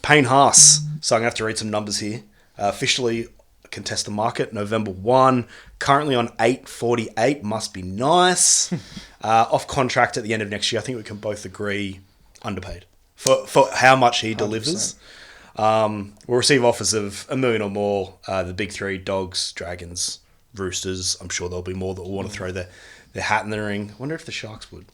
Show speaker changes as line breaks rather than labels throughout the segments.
Payne Haas. So I'm going to have to read some numbers here. Officially contest the market November 1. Currently on 8.48. Must be nice. Off contract at the end of next year. I think we can both agree underpaid for how much he delivers. 100%. We'll receive offers of $1 million or more. The big three, Dogs, Dragons, Roosters. I'm sure there'll be more that will want to throw their hat in the ring. I wonder if the Sharks would.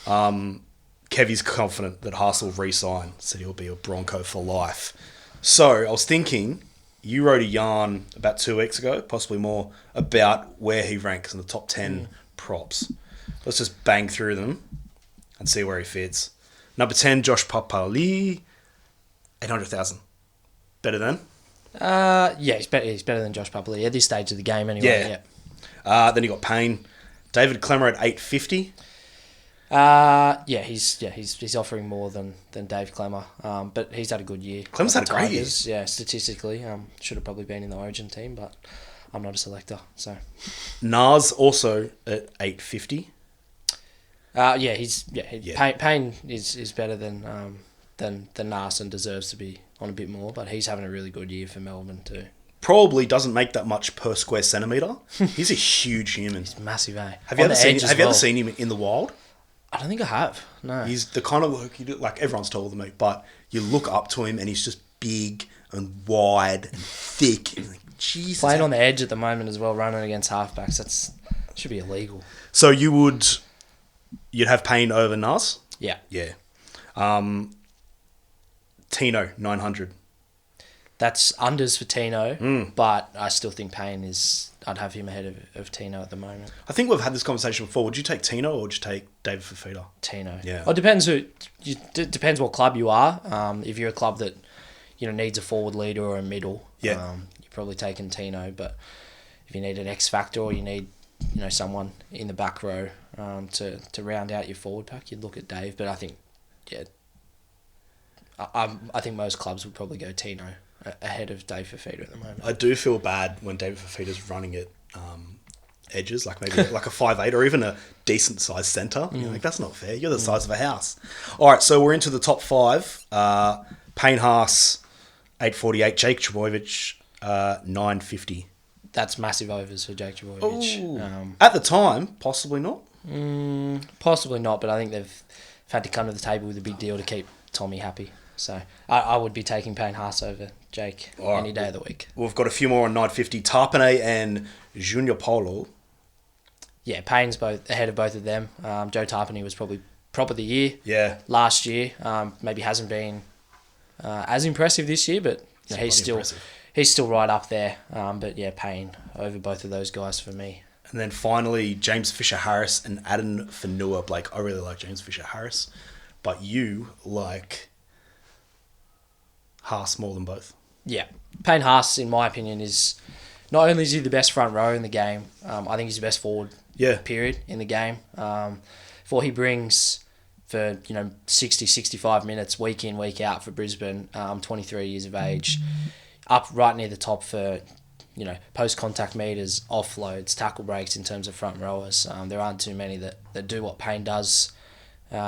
Kevy's confident that Haas will re-sign. Said he'll be a Bronco for life. So I was thinking, you wrote a yarn about 2 weeks ago, possibly more, about where he ranks in the top 10 props. Let's just bang through them and see where he fits. Number 10, Josh Papali, 800,000. Better than?
Yeah, he's better than Josh Papali at this stage of the game anyway.
Yeah. Then you got Payne. David Clemmer at 850.
He's offering more than Dave Clemmer, but he's had a good year.
Clemmer's had a great year.
Yeah, statistically, should have probably been in the Origin team, but I'm not a selector, so.
Nas also at 850.
Payne is better than Nas and deserves to be on a bit more, but he's having a really good year for Melbourne too.
Probably doesn't make that much per square centimetre. He's a huge human.
He's massive, eh?
Have you ever seen him in the wild?
I don't think I have. No.
He's the kind of work you do, like everyone's taller than me, but you look up to him and he's just big and wide and thick. And like, Jesus.
Playing on the edge at the moment as well, running against halfbacks. That should be illegal.
So you'd have Payne over Nas?
Yeah.
Yeah. Tino, 900.
That's unders for Tino, but I still think Payne is... I'd have him ahead of Tino at the moment.
I think we've had this conversation before. Would you take Tino or would you take David Fafita?
Tino.
Yeah.
Well, it depends what club you are. If you're a club that needs a forward leader or a middle, you're probably taking Tino. But if you need an X factor or you need someone in the back row to round out your forward pack, you'd look at Dave. But I think I think most clubs would probably go Tino ahead of Dave Fafita at the moment.
I do feel bad when David Fafita's running at edges, like maybe like a 5'8" or even a decent sized centre. You're like, that's not fair. You're the size of a house. All right, so we're into the top 5. Payne Haas, 848. Jake Trbojevic, 950.
That's massive overs for Jake Trbojevic.
At the time, possibly not.
Possibly not, but I think they've had to come to the table with a big deal to keep Tommy happy. So I would be taking Payne Haas over Jake any day of the week.
We've got a few more on 950. Tarpanay and Junior Paulo.
Yeah, Payne's ahead of both of them. Joe Tarpanay was probably prop of the year last year. Maybe hasn't been as impressive this year, but he's still right up there. But yeah, Payne over both of those guys for me.
And then finally, James Fisher-Harris and Adam Fanua. Blake, I really like James Fisher-Harris, but you like Haas more than both.
Yeah. Payne Haas, in my opinion, is not only is he the best front row in the game, I think he's the best forward period in the game. For what he brings for 60, 65 minutes week in, week out for Brisbane, 23 years of age, up right near the top for post-contact meters, offloads, tackle breaks in terms of front rowers. There aren't too many that do what Payne does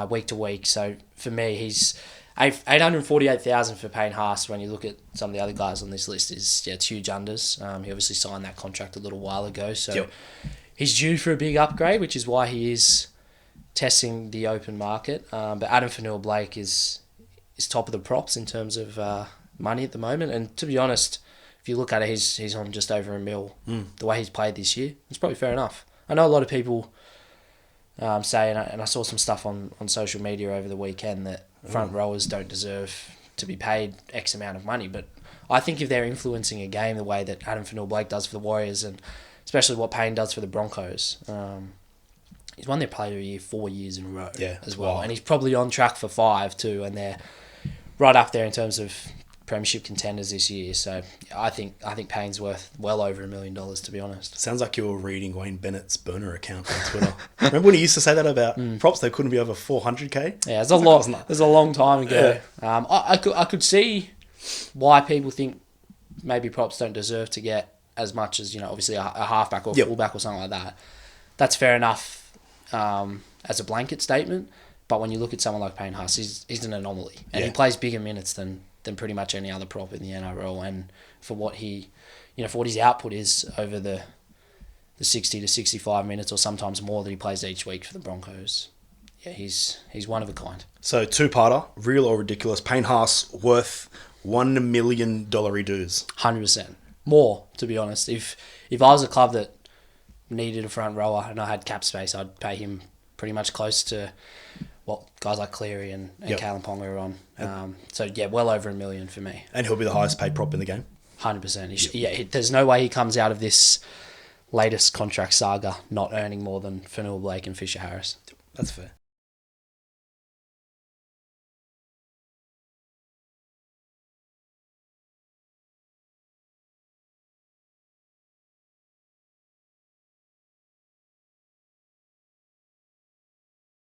week to week. So for me, he's 848,000 for Payne Haas. When you look at some of the other guys on this list, it's huge unders. He obviously signed that contract a little while ago, so he's due for a big upgrade, which is why he is testing the open market. But Adam Fanua-Blake is top of the props in terms of money at the moment. And to be honest, if you look at it, he's on just over $1 million. The way he's played this year, it's probably fair enough. I know a lot of people say, and I saw some stuff on social media over the weekend, that front rowers don't deserve to be paid X amount of money. But I think if they're influencing a game the way that Adam Fanua-Blake does for the Warriors, and especially what Payne does for the Broncos, he's won their Player of the Year 4 years in a row as well. Wow. And he's probably on track for 5 too, and they're right up there in terms of premiership contenders this year. So I think Payne's worth well over $1 million, to be honest.
Sounds like you're reading Wayne Bennett's burner account on Twitter. Remember when he used to say that about props? They couldn't be over 400k.
Yeah, it's a lot. There's a long time ago. Yeah. I could see why people think maybe props don't deserve to get as much as obviously a halfback or fullback or something like that. That's fair enough as a blanket statement. But when you look at someone like Payne Haas, he's an anomaly, and he plays bigger minutes than pretty much any other prop in the NRL. And for what for what his output is over the 60 to 65 minutes, or sometimes more, that he plays each week for the Broncos, yeah, he's one of a kind.
So two-parter, real or ridiculous? Payne Haas worth $1 million dues.
100% more, to be honest. If I was a club that needed a front rower and I had cap space, I'd pay him pretty much close to what guys like Cleary and Kalen Ponga are on. So yeah, well over $1 million for me.
And he'll be the highest paid prop in the game.
100%. There's no way he comes out of this latest contract saga not earning more than Fanua Blake and Fisher Harris.
That's fair.